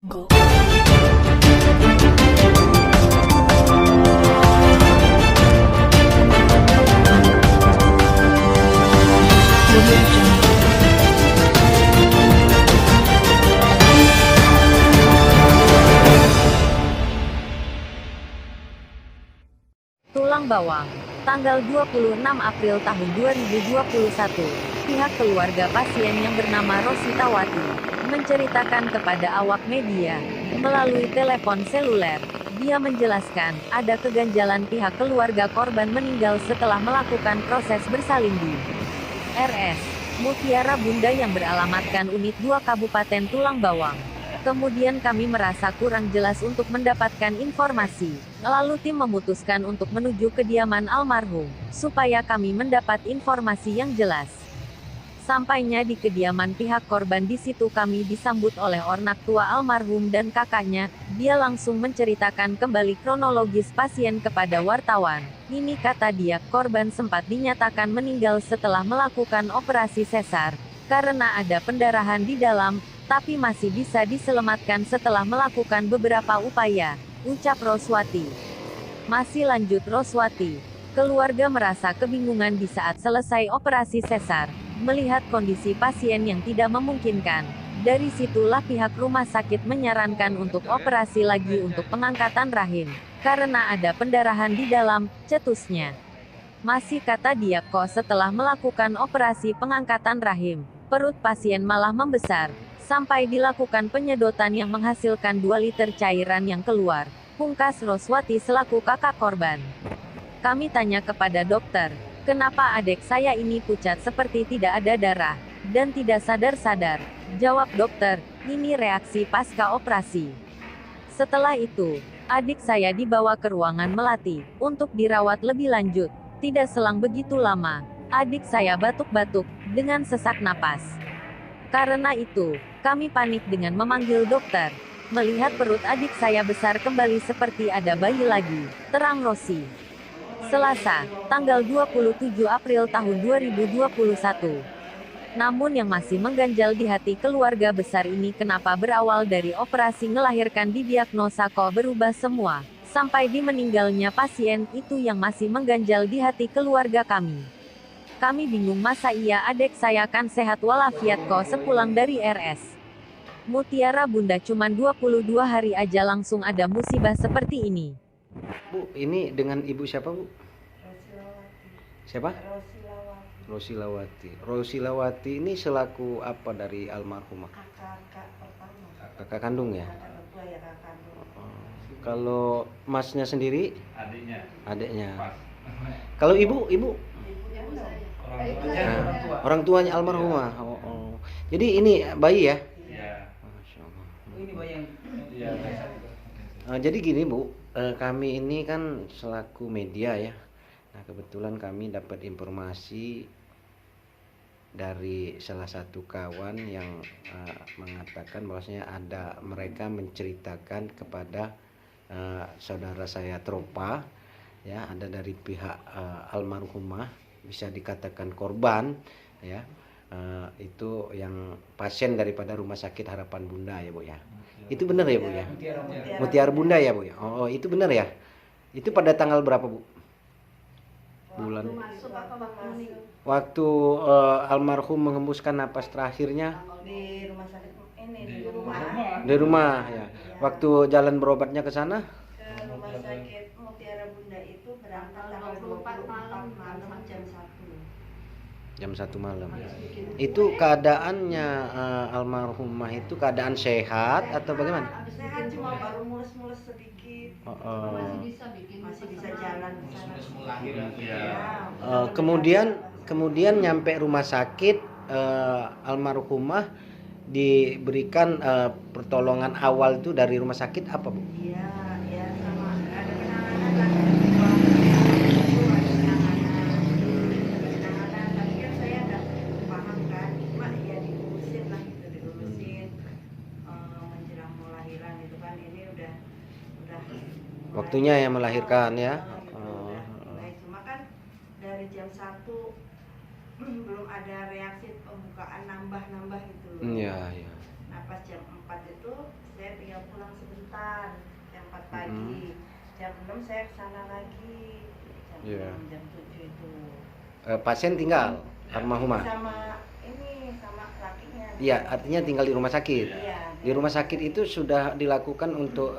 Go. Audio Jungle. Tulang bawang. Tanggal 26 April tahun 2021, pihak keluarga pasien yang bernama Rositawati menceritakan kepada awak media melalui telepon seluler. Dia menjelaskan ada keganjalan pihak keluarga korban meninggal setelah melakukan proses bersalin di RS Mutiara Bunda yang beralamatkan Unit 2 Kabupaten Tulang Bawang. Kemudian kami merasa kurang jelas untuk mendapatkan informasi. Lalu tim memutuskan untuk menuju kediaman almarhum, supaya kami mendapat informasi yang jelas. Sampainya di kediaman pihak korban, di situ kami disambut oleh ornak tua almarhum dan kakaknya. Dia langsung menceritakan kembali kronologis pasien kepada wartawan. Ini kata dia, korban sempat dinyatakan meninggal setelah melakukan operasi sesar, karena ada pendarahan di dalam, tapi masih bisa diselamatkan setelah melakukan beberapa upaya, ucap Roswati. Masih lanjut Roswati. Keluarga merasa kebingungan di saat selesai operasi sesar, melihat kondisi pasien yang tidak memungkinkan. Dari situlah pihak rumah sakit menyarankan untuk operasi lagi untuk pengangkatan rahim, karena ada pendarahan di dalam, cetusnya. Masih kata dia, kok setelah melakukan operasi pengangkatan rahim, perut pasien malah membesar, sampai dilakukan penyedotan yang menghasilkan 2 liter cairan yang keluar, pungkas Roswati selaku kakak korban. Kami tanya kepada dokter, kenapa adik saya ini pucat seperti tidak ada darah, dan tidak sadar-sadar. Jawab dokter, ini reaksi pasca operasi. Setelah itu, adik saya dibawa ke ruangan melati, untuk dirawat lebih lanjut. Tidak selang begitu lama, adik saya batuk-batuk, dengan sesak napas. Karena itu, kami panik dengan memanggil dokter. Melihat perut adik saya besar kembali seperti ada bayi lagi, terang Rosi. Selasa, tanggal 27 April tahun 2021. Namun yang masih mengganjal di hati keluarga besar ini, kenapa berawal dari operasi melahirkan didiagnosa kok berubah semua, sampai di meninggalnya pasien, itu yang masih mengganjal di hati keluarga kami. Kami bingung, masa iya adik saya kan sehat walafiat kok sepulang dari RS Mutiara Bunda cuman 22 hari aja langsung ada musibah seperti ini. Bu, ini dengan ibu siapa, Bu? Rosilawati. Siapa? Rosilawati. Rosilawati. Rosilawati ini selaku apa dari almarhumah? Kakak pertama. Kakak kandung ya? Kakak kedua ya kakak kandung. Kalau masnya sendiri? Adiknya. Adiknya. Pas. Kalau ibu? Ibunya saya. Nah, orang tuanya almarhumah. Oh. Jadi ini bayi ya? Iya. Masya Allah. Ini bayang. Iya. Jadi gini Bu, kami ini kan selaku media ya. Nah kebetulan kami dapat informasi dari salah satu kawan yang mengatakan bahwasanya ada mereka menceritakan kepada saudara saya Tropa, ya, ada dari pihak almarhumah, bisa dikatakan korban, ya, itu yang pasien daripada Rumah Sakit Harapan Bunda ya Bu ya. Itu benar ya Bu ya? Mutiara Bunda ya Bu ya? Oh itu benar ya? Itu pada tanggal berapa Bu? Bulan. Masuk apa waktu meninggal? Waktu almarhum menghembuskan napas terakhirnya Di rumah sakit ini di rumah. di rumah ya. Waktu jalan berobatnya ke sana Ke rumah sakit Mutiara Bunda itu berangkat tanggal 24 malam jam 1. jam 1 malam. Itu keadaannya almarhumah itu keadaan sehat atau bagaimana? Sehat, cuma baru mulus-mulus sedikit. Masih bisa jalan ke sana. Iya. Kemudian nyampe rumah sakit, almarhumah diberikan pertolongan awal itu dari rumah sakit apa Bu? Iya, sama ada penanganan lagi di bawah itu ada penanganan. Tapi kan saya nggak paham kan, cuma ya diurusin lah gitu, diurusin menjelang mau lahiran itu kan, ini udah Waktunya yang melahirkan ya. Baik, cuma kan dari jam 1 belum ada reaksi pembukaan nambah gitu. Iya. Nah pas jam 4 itu saya tinggal pulang sebentar jam 4 pagi. Jam 6 saya kesana lagi. Jam Iya. 6, jam 7 itu. Pasien tinggal almarhumah. Sama lakinya. Iya, artinya tinggal di rumah sakit. Iya. Di rumah sakit itu sudah dilakukan untuk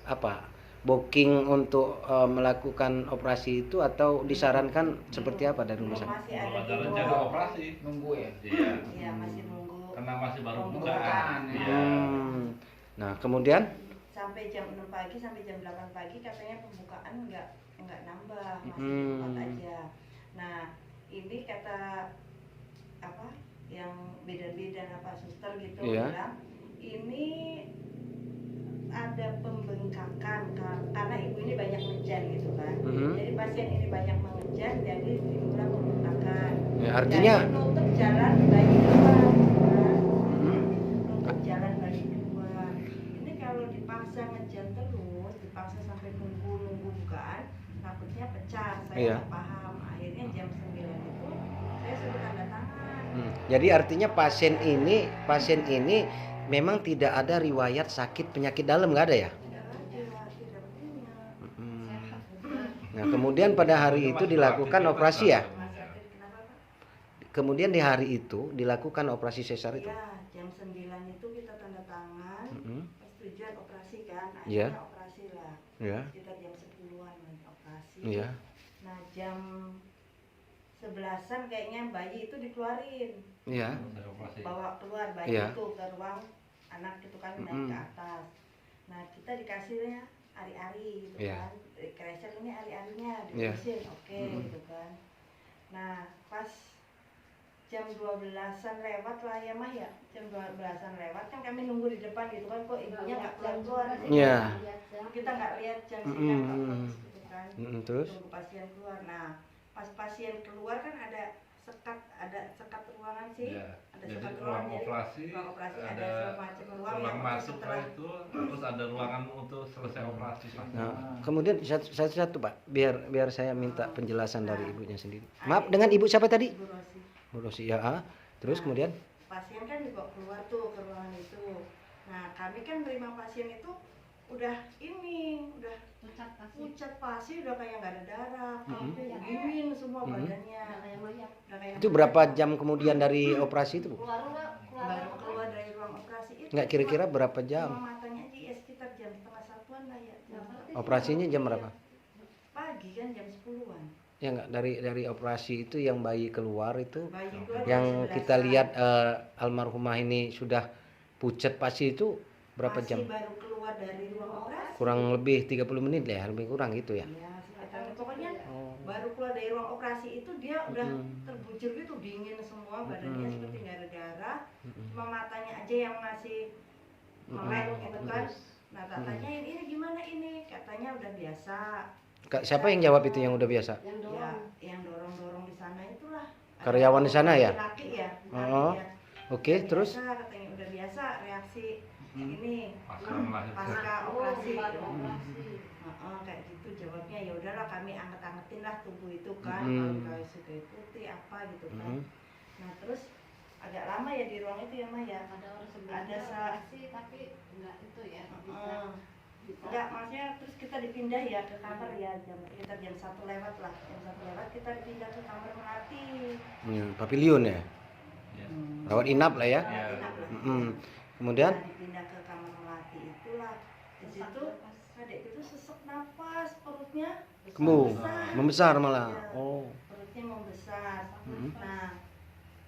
apa? Booking untuk melakukan operasi itu atau disarankan seperti apa dari rumah sakit? Masih ada Ada di rencana luar. operasi. Nunggu ya. Iya. Iya, masih nunggu. Karena masih baru Pembukaan. bukaan. Iya. Nah, kemudian Sampai jam 6 pagi sampai jam 8 pagi katanya pembukaan nggak nambah, masih Hmm. 4 aja. Nah, ini kata apa yang bidan apa suster gitu Iya. bilang ini ada pembengkakan karena ibu ini banyak menjan gitu kan. Mhm. Jadi pasien ini banyak mengejan jadi timbullah pembengkakan. ya, artinya Dan nutup jalan bayi dua, kan? Mhm. Nutup jalan bayi dua. Ini kalau dipaksa ngejan terus, dipaksa sampai nunggu bukaan, takutnya pecah. Saya Iya. nggak paham. Akhirnya jam 9 itu saya suruh tanda tangan. Jadi artinya pasien ini memang tidak ada riwayat sakit penyakit dalam, nggak ada ya? Tidak ada, tidak punya. Nah, kemudian pada hari itu dilakukan operasi ya? Rumah sakit kenapa Pak? Kemudian di hari itu dilakukan operasi sesar itu. Ya, jam 9 itu kita tanda tangan, Mhm. persetujuan operasi kan, Iya. akhirnya operasi lah. Ya. Sekitar jam 10-an operasi. Iya. Nah, jam 11-an kayaknya bayi itu dikeluarin. Iya. Saya operasi. Bawa keluar bayi Iya. itu ke ruang anak itu kan naik Mm-mm. ke atas. Nah, kita dikasihnya ari-ari gitu Iya. kan. Kresek ini ari-arinya Iya. diurusin, oke Mm-mm. gitu kan. Nah, pas jam 12-an lewat lah ya Mah ya. Jam 12-an lewat kan kami nunggu di depan gitu kan, kok ibunya nggak keluar. Iya. Kita nggak lihat jam Mm-mm. sidang Pak, gitu kan. Terus? Tunggu pasien keluar. Nah, pas pasien keluar kan ada sekat ruangan sih. Iya. Ada Jadi sekat ruang Jadi operasi, ruang operasi ada ada semacam ruang ruang yang masuk setelah itu, terus ada ruangan untuk selesai operasi. Pak. Nah, kemudian satu-satu Pak, biar saya minta penjelasan dari ibunya sendiri. Maaf, dengan ibu siapa tadi? Ibu Rosi. Bu Rosi ya. Terus kemudian? Pasien kan dibawa keluar tuh ke ruangan itu. Nah, kami kan terima pasien itu udah pucat pasi, udah kayak nggak ada darah, dingin semua badannya. Udah kayak Itu berapa jam kemudian dari operasi itu, Bu? baru keluar dari ruang operasi itu. Nggak kira-kira berapa Cuma jam? matanya aja ya sekitar jam setengah satuan lah ya. Operasinya jam berapa? Pagi kan jam 10-an. Ya nggak, dari operasi itu yang bayi keluar itu, Bayi keluar yang jam kita 11-an. lihat almarhumah ini sudah pucat pasi itu berapa Masih jam? baru keluar dari ruang operasi. Kurang lebih 30 menit ya, lebih kurang gitu ya. Ya, sekitar pokoknya Oh. baru keluar dari ruang operasi itu dia udah Mm-mm. terbujur gitu, dingin semua badannya Mm-mm. seperti nggak ada darah, Mm-mm. cuma matanya aja yang masih melek gitu kan. Nah, tak tanyain ini gimana ini, katanya udah biasa. Kak, siapa yang jawab itu yang udah biasa? Ya, yang dorong di sana itulah. Ada Karyawan di sana ya? laki ya. Oh. laki ya. Oke, Udah terus? biasa, katanya udah biasa reaksi ini Pasca melahirkan. pasca operasi. Kayak gitu jawabnya, ya udahlah kami anget-angetin lah tubuh itu kan, kalau sudah putih apa gitu kan. Mhm. Nah, terus agak lama ya di ruang itu ya Mah ya. Ada tapi enggak itu ya. enggak, maksudnya terus kita dipindah ya ke kamar ya, sekitar jam 1 lewat lah. Jam 1 lewat kita dipindah ke kamar melati. Pavilion ya, Ya. rawat inap lah ya. Ya. Enak lah. Mm. Kemudian? Nah, dipindah ke kamar melati itulah. Di situ adik itu sesek nafas, perutnya Kembung, membesar malah. Ya, Oh. perutnya membesar. Mhm. Nah,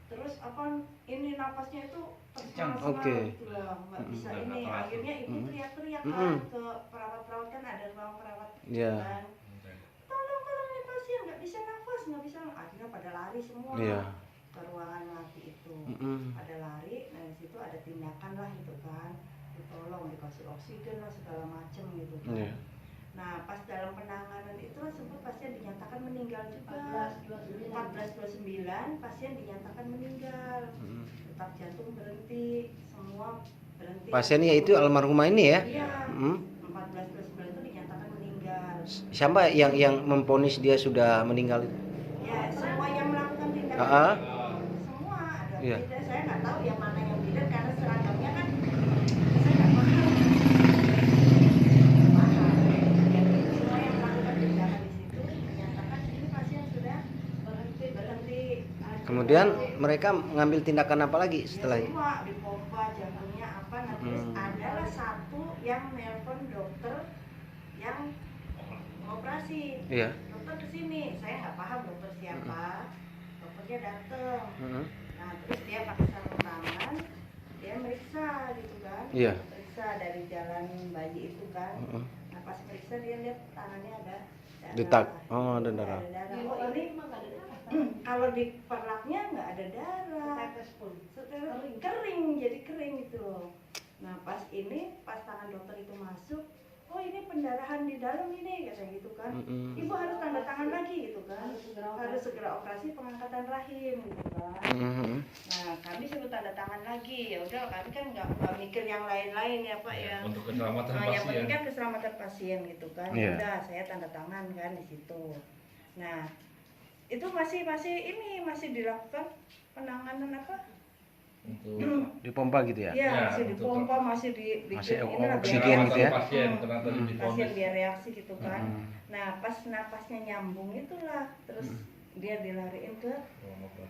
terus apa ini nafasnya itu tersengal-sengal Oke. gitu loh, nggak bisa Mhm. ini. Akhirnya ibu Mhm. teriak-teriak Mhm. kan ke perawat-perawat, kan ada ruang perawat gitu Iya. kan. Tolong ini pasien nggak bisa nafas, nggak bisa. Akhirnya pada lari semua Iya. ke ruangan mati itu. Mm-mm. Pada lari, nah di situ ada tindakan lah gitu kan, ditolong dikasih oksigen lah segala macem gitu kan. Iya. Nah, pas dalam penanganan itu sempat pasien dinyatakan meninggal juga. 1429 pasien dinyatakan meninggal. Mm. Detak jantung berhenti, semua berhenti. Pasiennya itu almarhumah ini ya? Iya. Mm. 1429 itu dinyatakan meninggal. Siapa yang memvonis dia sudah meninggal itu? Ya, semua yang melakukan tindakan Ah. semua ada Iya. beda. Saya nggak tahu yang mana yang beda karena seragamnya kan saya nggak paham. Kemudian mereka mengambil tindakan apa lagi setelah itu? Semua dipompa jantungnya apa, nah terus adalah satu yang nelpon dokter yang operasi. Iya. Dokter kesini, saya nggak paham dokter siapa. Dokternya datang. Nah terus dia pakai sarung tangan, dia meriksa gitu kan. Iya. Meriksa dari jalan bayi itu kan. Nah pas meriksa dia lihat tangannya ada darah. Detak. Oh, ada darah. Ada darah. Di Oh luar ini mah nggak ada darah. kalau di perlaknya nggak ada darah. Tetes pun. Kering, jadi kering gitu loh. Nah pas tangan dokter itu masuk, oh ini pendarahan di dalam ini kata gitu kan. Ibu harus tanda tangan lagi gitu kan. Harus segera operasi pengangkatan rahim gitu kan. Nah kami suruh tanda tangan lagi, ya udah kami kan nggak mikir yang lain-lain ya Pak ya. Untuk keselamatan Nah, yang penting pasien. kan keselamatan pasien gitu kan. Iya. Udah saya tanda tangan kan di situ. Nah itu masih dilakukan penanganan apa? Untuk Dipompa gitu ya? Iya, Ya, masih untuk dipompa, masih dibikin masih ini lah, oksigen biar gitu ya? pasien Hmm. karena tadi pasien difonis. biar reaksi gitu kan. Nah pas napasnya nyambung itulah terus dia dilariin ke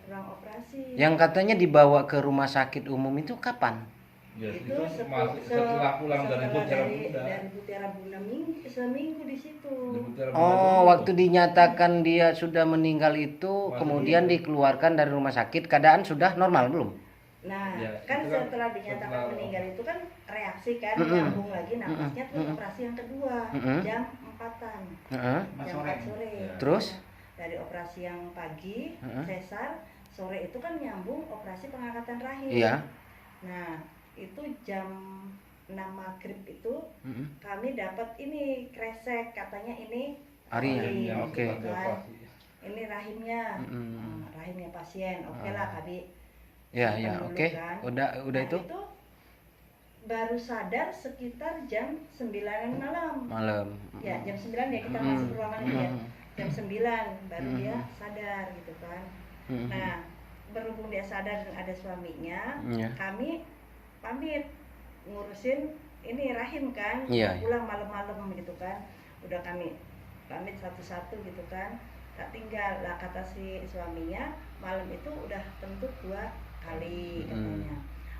ruang operasi. Yang katanya dibawa ke rumah sakit umum itu kapan? Ya, itu setelah pulang dari Mutiara dari Bunda. Mutiara Bunda seminggu di situ. Di Mutiara Bunda Oh, dulu. waktu dinyatakan dia sudah meninggal itu, kemudian dikeluarkan dari rumah sakit, keadaan sudah normal belum? Nah, Ya, kan itu kan setelah dinyatakan setelah- meninggal itu kan reaksi kan, nyambung lagi napasnya terus operasi yang kedua jam 4-an, jam 4 sore. Ya. Terus? Nah, dari operasi yang pagi, sesar, sore itu kan nyambung operasi pengangkatan rahim. Iya. Nah, itu jam 6 maghrib itu kami dapat ini kresek, katanya ini Hari rahim, ya, gitu oke. kan. Ini rahimnya, rahimnya pasien, oke lah kami. Ya, simpan ya, dulu oke. kan. Udah Nah, itu baru sadar sekitar jam 9 malam. malam. Ya, jam 9 ya kita masuk ke ruangan ya. Jam 9 baru dia sadar gitu kan. Nah, berhubung dia sadar dan ada suaminya, Iya. kami pamit ngurusin ini rahim kan, Iya, iya. pulang malam-malam gitu kan. Udah kami pamit satu-satu gitu kan. Tak tinggal lah kata si suaminya, malam itu udah tentu 2 kali katanya.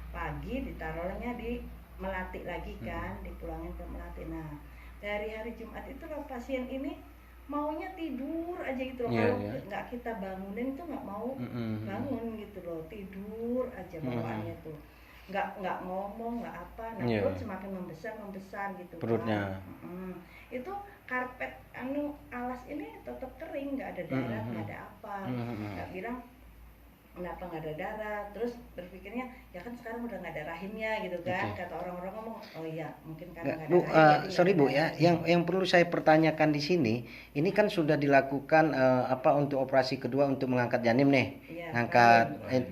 Pagi ditaruhnya di Melati lagi kan, dipulangin ke Melati. Nah, dari hari Jumat itu loh pasien ini maunya tidur aja gitu loh. Iya, Kalau iya. nggak kita bangunin tuh nggak mau bangun gitu loh, tidur aja bawaannya tuh. Nggak ngomong, nggak apa. Nah, Iya. perut semakin membesar gitu Perutnya. kan. Itu karpet alas ini tetap kering, nggak ada darah, nggak ada apa. Nggak bilang kenapa nggak ada darah, terus berpikirnya ya kan sekarang udah nggak ada rahimnya gitu kan. Oke. Kata orang-orang ngomong, oh iya mungkin karena Nggak, nggak Bu, ada rahim, jadi sorry nggak Bu ada ya, darah. yang perlu saya pertanyakan di sini, ini kan sudah dilakukan apa untuk operasi kedua untuk mengangkat janin nih, Iya, ngangkat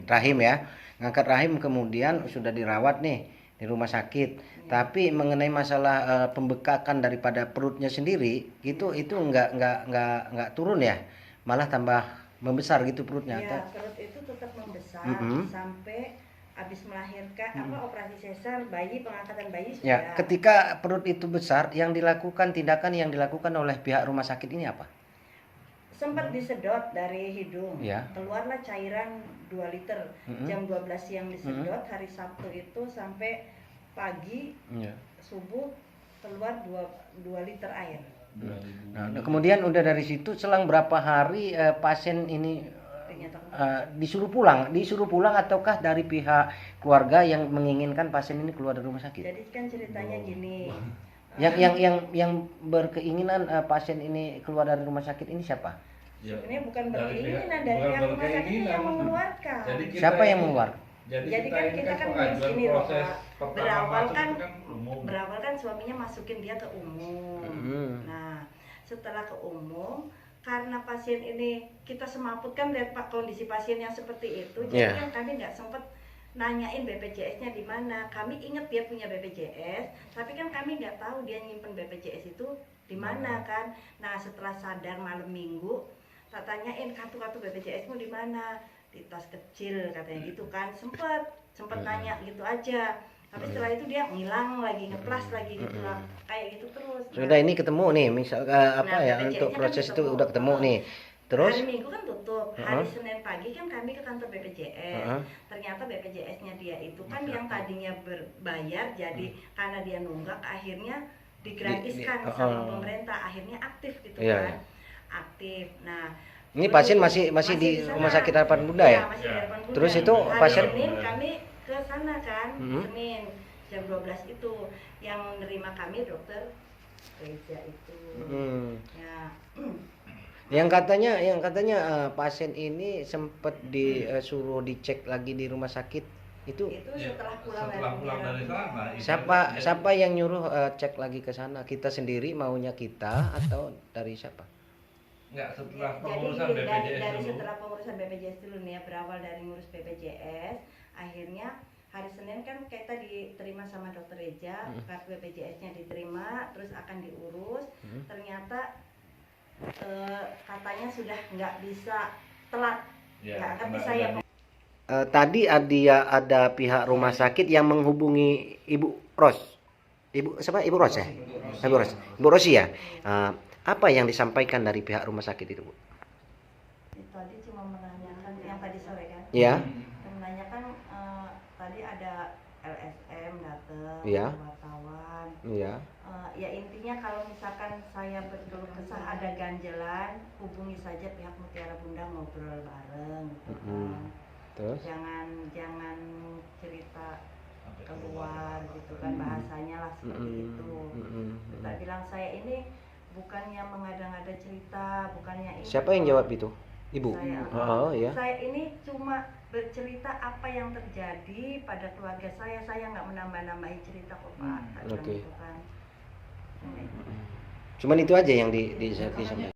rahim ya, ngangkat rahim kemudian sudah dirawat nih di rumah sakit. Tapi mengenai masalah pembekakan daripada perutnya sendiri, itu nggak turun ya, malah tambah membesar gitu perutnya. Iya, perut itu tetap membesar sampai habis melahirkan operasi sesar, pengangkatan bayi sudah. Ya, ketika perut itu besar, yang dilakukan oleh pihak rumah sakit ini apa? Sempat disedot dari hidung, Ya. keluarlah cairan 2 liter. Jam 12 siang disedot, hari Sabtu itu sampai pagi Ya. subuh keluar 2 liter air. Nah, kemudian udah dari situ selang berapa hari pasien ini Dinyatakan disuruh pulang ataukah dari pihak keluarga yang menginginkan pasien ini keluar dari rumah sakit? Jadi kan ceritanya gini. Yang berkeinginan pasien ini keluar dari rumah sakit ini siapa? Ya, Sebenarnya bukan dari berkeinginan, pihak- dari bukan pihak rumah sakit berkeinginan. yang mengeluarkan. Jadi kita Siapa yang ini- mengeluarkan? Jadi kan ini kita kan pengajuan gini loh, proses Pak. pertama Berawal masuk kan itu umum. berawal kan suaminya masukin dia ke umum. Nah, setelah ke umum, karena pasien ini kita semaputkan lihat Pak kondisi pasien yang seperti itu, jadi Yeah. kan kami nggak sempet nanyain BPJS-nya di mana. Kami ingat dia punya BPJS, tapi kan kami nggak tahu dia nyimpen BPJS itu di mana kan. Nah, setelah sadar malam minggu, tak tanyain kartu-kartu BPJS-mu di mana, di tas kecil katanya gitu kan. Sempet nanya gitu aja. Tapi setelah itu dia ngilang lagi, ngeplas lagi gitu lah, kayak gitu terus. Sudah ini ketemu nih, misal apa Nah, ya BPJS-nya untuk kan proses itu ketemu. udah ketemu nih. Terus? Hari Minggu kan tutup, hari Senin pagi kan kami ke kantor BPJS. Ternyata BPJS-nya dia itu kan yang tadinya berbayar, jadi karena dia nunggak akhirnya digratiskan sama pemerintah, akhirnya aktif gitu Iya, kan. iya. Aktif. Nah, Ini pasien masih di sana. Rumah Sakit Harapan Bunda ya? Masih di Harapan Bunda. Terus itu hari pasien- Senin kami ke sana kan, Senin jam 12 itu yang menerima kami dokter Reza itu. Ya. Yang katanya pasien ini sempat disuruh dicek lagi di rumah sakit itu Itu setelah pulang dari sana. siapa yang nyuruh cek lagi ke sana? Kita sendiri maunya kita atau dari siapa? Enggak, setelah Jadi pengurusan dari BPJS dulu. setelah pengurusan BPJS dulu nih ya, berawal dari ngurus BPJS, akhirnya hari Senin kan kita diterima sama dokter Reja, kartu BPJS-nya diterima, terus akan diurus. Ternyata katanya sudah nggak bisa telat. Ya, Tapi karena saya Tadi ada pihak rumah sakit yang menghubungi Ibu Ros. Ibu siapa? Ibu Ros ya? Ibu Ros. Ibu Rosi ya. Apa yang disampaikan dari pihak rumah sakit itu, Bu? tadi cuma menanyakan yang tadi sore kan. Ya. Menanyakan tadi ada LSM datang, Iya. wartawan. Iya. Ya intinya kalau misalkan saya berkeluh kesah ada ganjelan, hubungi saja pihak Mutiara Bunda, ngobrol bareng gitu kan. Terus? Jangan cerita keluar gitu kan, bahasanya lah seperti itu. Kita bilang saya ini bukannya mengada-ngada cerita, bukannya ini. Siapa yang jawab itu? Ibu. Saya, Oh, ya. saya ini cuma bercerita apa yang terjadi pada keluarga saya nggak menambah-nambahi cerita kok Pak. Tak bilang Oke. gitu kan. Cuman itu aja yang disampaikan.